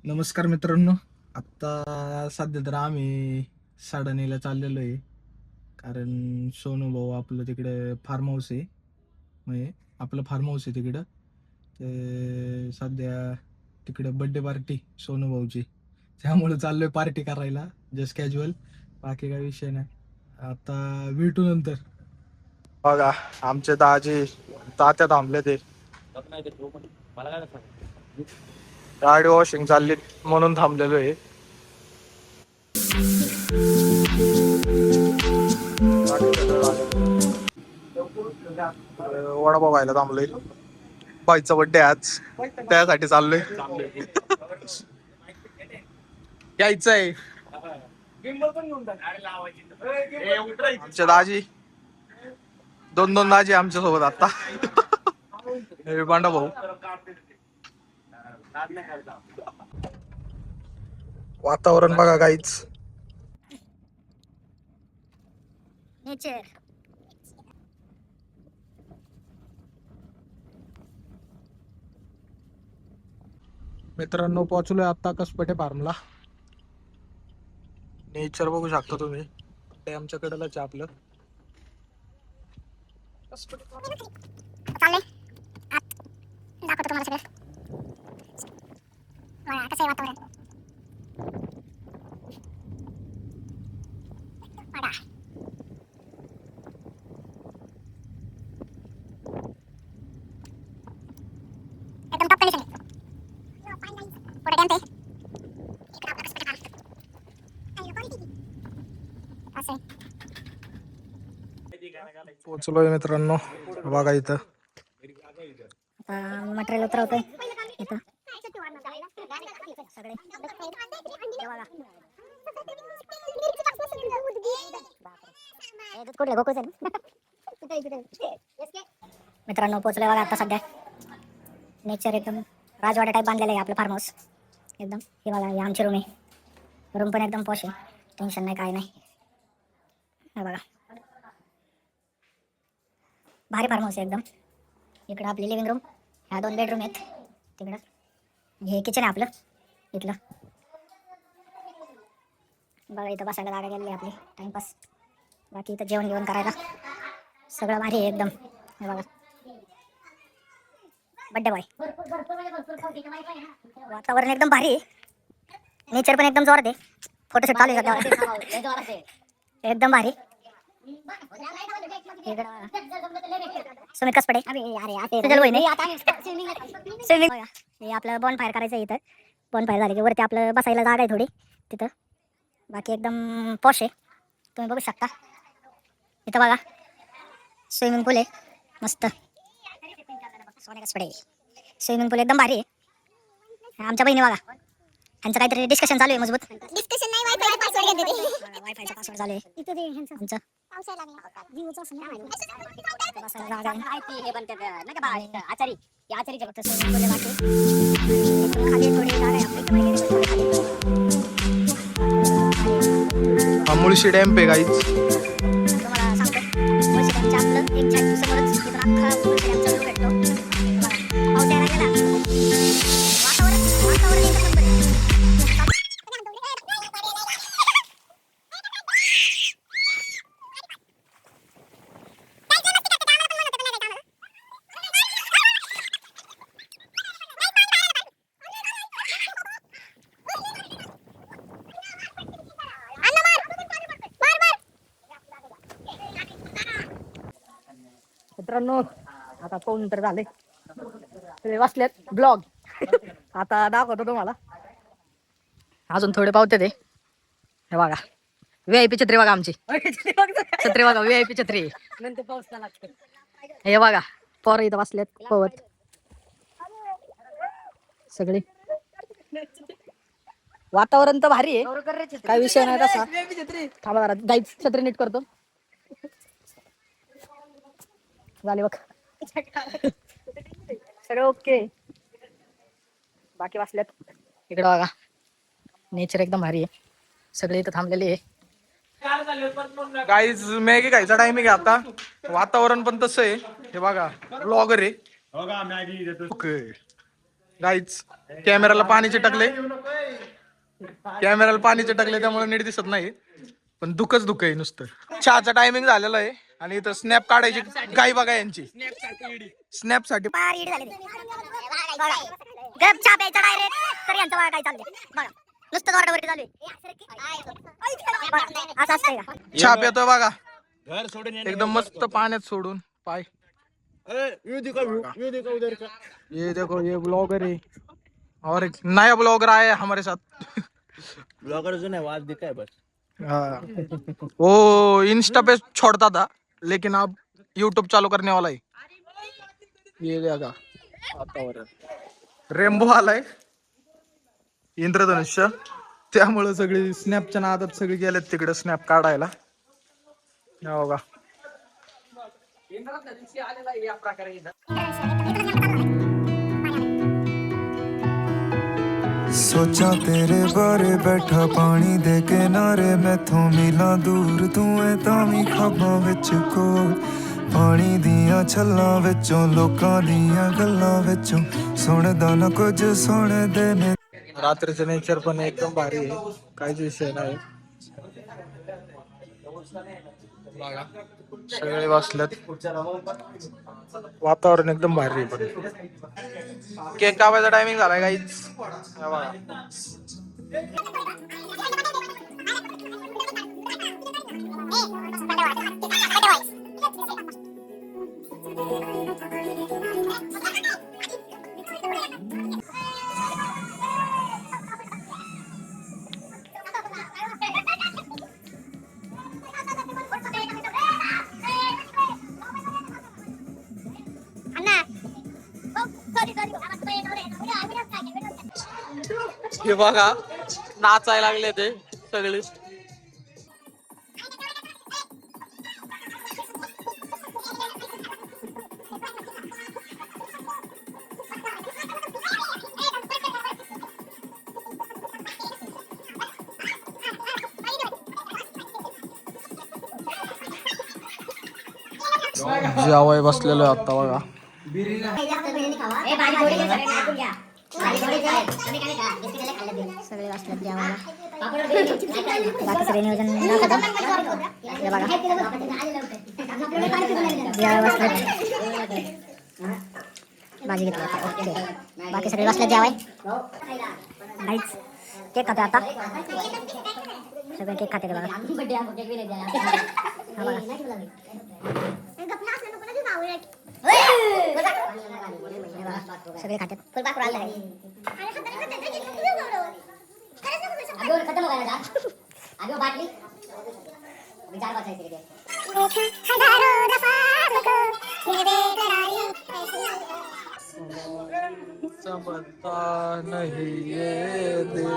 नमस्कार मित्रांनो. आत्ता सध्या तर आम्ही साडणीला चाललेलो आहे. कारण सोनू भाऊ आपलं तिकडे फार्म हाऊस आहे. म्हणजे आपलं फार्म हाऊस आहे तिकडं. ते सध्या तिकडे बड्डे पार्टी सोनू भाऊची. त्यामुळे चाललोय पार्टी करायला जस्ट कॅज्युअल. बाकी काही विषय नाही. आता भेटू नंतर. बघा आमचे दाजी तात्या थांबले ते गाडी वॉशिंग चालली म्हणून थांबलेलो आहे. वडापाव व्हायला थांबलोय. बाईचा बड्डे आज त्यासाठी चाललोय. यायचंय आमच्या दाजी दोन दोन दाजी आमच्या सोबत आता. पांडा भाऊ वातावरण बघा काहीच. नेचर मित्रांनो पोहोचलोय आता कसपटे फार्मला. नेचर बघू शकता तुम्ही. ते आमच्याकडलंच आहे आपलं. चालले आत दाखवतो तुम्हाला सगळं. बघा कसं आहे वातावरण. बघा एकदम टॉप कंडिशन आहे. पुढे डॅम्प आहे. इकडे आपलं कसं काय असं आहे. पोहोचलोय मित्रांनो. बघा इथं आता मटेरियल उतरवतोय इथं सगळे. हे बघा कुठले गोकुळ मित्रांनो पोहोचलोय बघा आता सध्या. नेचर एकदम राजवाडा टाईप बांधलेलं आहे आपलं फार्म हाऊस एकदम. हे बघा ही आमची रूम आहे. रूम पण एकदम पॉश आहे. टेन्शन नाही काय नाही. हे बघा भारी फार्म हाऊस आहे एकदम. इकडं आपली लिव्हिंग रूम. ह्या 2 बेडरूम आहेत. तिकडं हे किचन आहे आपलं इथलं. बघा इथं बसायला जागा गेलेली आहे आपली टाइमपास. बाकी इथं जेवण घेऊन करायला सगळं भारी आहे एकदम. हे बघा बड्डे बॉय. वातावरण एकदम भारी आहे. नेचर पण एकदम जोरात आहे. फोटोशूट चालू आहे सध्या. एकदम भारी. सुमित कसपडे स्विमिंग. हे आपलं बॉन फायर करायचं आहे इथं. बॉन फायर झाले की वरती आपलं बसायला जागा आहे थोडी तिथं. बाकी एकदम पॉश आहे. तुम्ही बघू शकता इथं बघा स्विमिंग पूल आहे मस्त. सोन्या कसपडे स्विमिंग पूल एकदम भारी आहे. आमच्या बहिणी बघा ह्यांचं काहीतरी डिस्कशन चालू आहे मजबूत. डिस्कशन नाही वायफायचा पासवर्ड घेते. वायफायचा पासवर्ड चालू आहे इथं. ते ह्यांचं आमचं हे बनतात नाही का आचारी आचारीच्या फक्त स्विमिंग पूल खाली थोडी जागा आहे आपली. मुळशी डॅम्प आहे काहीच. तुम्हाला सांगतो मुळशी डॅमच्या आपलं एक छान समोरच इथून अख्खा मुळशी डॅमचा व्ह्यू भेटतो. पाऊस यायला गेला. वातावरण एक नंबर आहे. मित्रांनो आता कोण तर झाले ते बसलेत ब्लॉग. आता दाखवतो तुम्हाला. अजून थोडे पावते ते. हे बघा VIP छत्री बघा आमची. छत्री बघा VIP छत्री. नंतर पाऊस लागतो. हे बघा पोरं इथं बसलेत पवत सगळे. वातावरण तर भारी आहे. काय विषय नाही तसा. थांबा जरा गाईच छत्री नीट करतो. झाले बघ सगळं ओके. बाकी बसल्यात इकडं बघा. नेचर एकदम भारी आहे. सगळे इथं थांबलेले आहे. गाईज मॅगी खायचा टायमिंग आहे आता. वातावरण पण तसं आहे. हे बघा ब्लॉगर आहे. ओके गाईच कॅमेराला पाणी चिटकले, कॅमेराला पाणी चिटकले त्यामुळे नीट दिसत नाही, पण दुःखच दुःख आहे नुसतं. चहाचा टायमिंग झालेला आहे आणि इथं स्नॅप काढायची गाई बघा यांची, स्नॅप साठी गप चहा प्यायचा डायरेक्ट. तर यांचं बघा काय चाललंय बघा, नुसतं वरती चालू आहे. असं असतंय का? चहा पितोय बघा एकदम मस्त पाण्यात सोडून पाय. ये देखो ये ब्लॉगर है और एक नया ब्लॉगर आया है हमारे साथ. ब्लॉगर जो नहीं, वो आज दिखा है बस. हाँ वो इंस्टा पे छोड़ता था लेकिन अब यूट्यूब चालू करने वाला है. ये देखा रेम्बो आलाय इंद्रधनुष्य, त्यामुळे सगळी स्नॅपच्या नादात सगळी गेलेत तिकडे स्नॅप काढायला. हो का सोचा तेरे बारे बैठा पानी दे किनारे मैथों मीलां दूर तू है तावी खाबां विच कोल पानी दियां छल्लां विचों लोकां दियां गल्लां विचों सुणदा न कुछ सुणदे ने. रात्रीचं नेचर पण एकदम भारी आहे, काहीच विषय नाही. बघा, सगळे बसलेत, वातावरण एकदम भारी आहे. पण केक कापायचा टायमिंग झालाय काहीच. हे बघा नाचायला लागले ते सगळे. जेवाय बसलेलो आहे आता बघा. सगळे वाचल्यात जेवायला. बाकी सगळे नियोजन दाखवतो. हे बघा जेवायला बसल्यात. भाजी घेतली आता. ओके बाकी सगळे बसल्यात जेवाय. काहीच केक खाते आता, सगळे केक खाते बघा. हा बघा. सगळे खात्यात फुल पाखरू आलं आहे. खतम हो गया अभी वो बाटली अभी 4 बार चाहिए. हजारों दफा मुझको ये बेकरारी समझता नहीं ये दिल.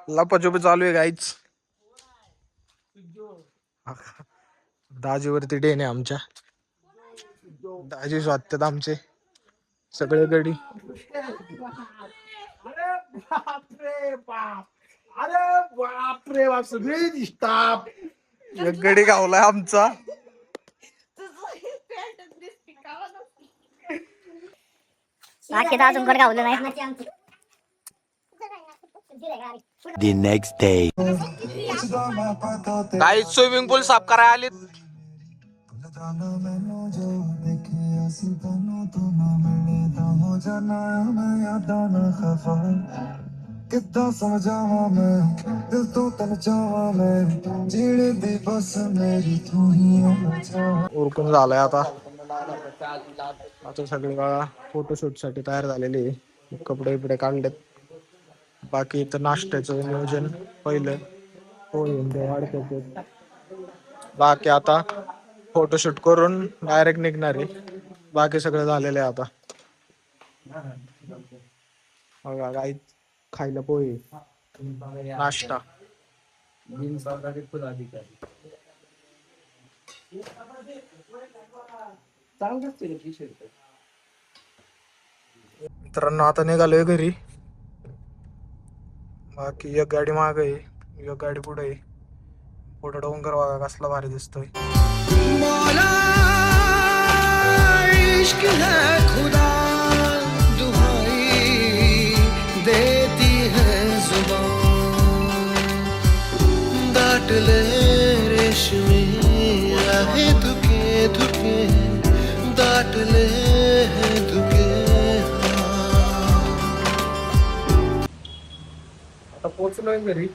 लपाछपी चालू आहे गाईच. दाजीवरती डेन आहे आमच्या. दाजी स्वात्यात आमचे सगळे गडी. अरे बाप रे बाप, सगळे दिसतात. एक गडी गावलाय आमचा. बाकी तर अजून कोण गावलं नाही. The next day. काही स्विमिंग पूल साफ करायला आलीत. कितना समझावा मैं दिल तो तन जावा मैं जीने दी बस मेरी तू ही उरकून झालंय आता. आता सगळे बघा फोटोशूट साठी तयार झालेली. कपडे बिपडे काढलेत. बाकी इथं नाश्त्याचं नियोजन पहिलं पोहे वाढत. बाकी आता फोटोशूट करून डायरेक्ट निघणार आहे. बाकी सगळं झालेलं आहे आता. बघा काही खायला पोहे नाश्ता. मित्रांनो आता निघालोय घरी. बाकी एक गाडी माग आहे, एक गाडी पुढे आहे. पुढे डोंगर बघा कसला भारी दिसतोय. इश्क है खुदा दुहाई देती है जुबान डांट ले रेशमी आहे दुखे दुखे डांट ले दुखे. आता पोहोचलोय घरी.